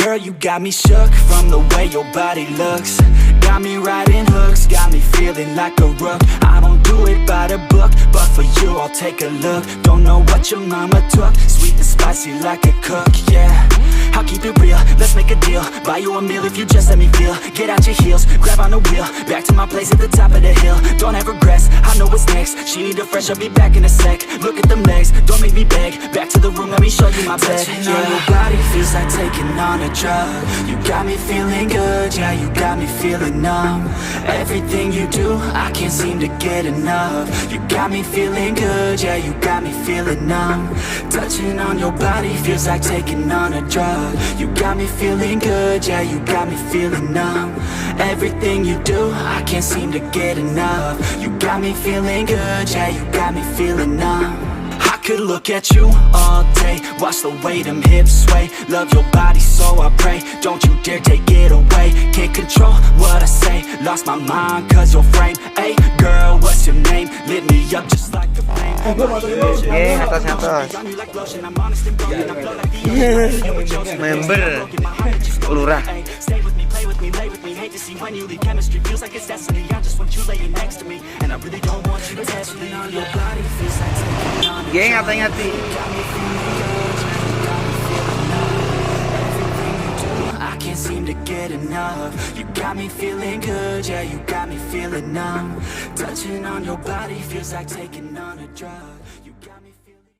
Girl, you got me shook from the way your body looks. Got me riding hooks, got me feeling like a rook. I don't do it by the book, but for you I'll take a look. Don't know what your mama took, sweet and spicy like a cook, yeah. I'll keep it real, let's make a deal. Buy you a meal if you just let me feel. Get out your heels, grab on the wheel. Back to my place at the top of the hill. Don't have regrets, I know what's next. She need a fresh, I'll be back in a sec. Look at them legs, don't make me beg. Back to the room, let me show you my bed. Touching on your body feels like taking on a drug. You got me feeling good, yeah, you got me feeling numb. Everything you do, I can't seem to get enough. You got me feeling good, yeah, you got me feeling numb. Touching on your body feels like taking on a drug. You got me feeling good, yeah, you got me feeling numb. Everything you do, I can't seem to get enough. You got me feeling good, yeah, you got me feeling numb. I could look at you all day, watch the way them hips sway. Love your body so I pray, don't you dare take it away. Can't control what I say, lost my mind cause your frame. Hey girl, what's your name? Lit me up just like the flame. Atas. Member Lurah. Geng, hati-hati. I can't seem to get enough. You got me feeling good, yeah, you got me feeling numb. Touching on your body feels like taking on a drug.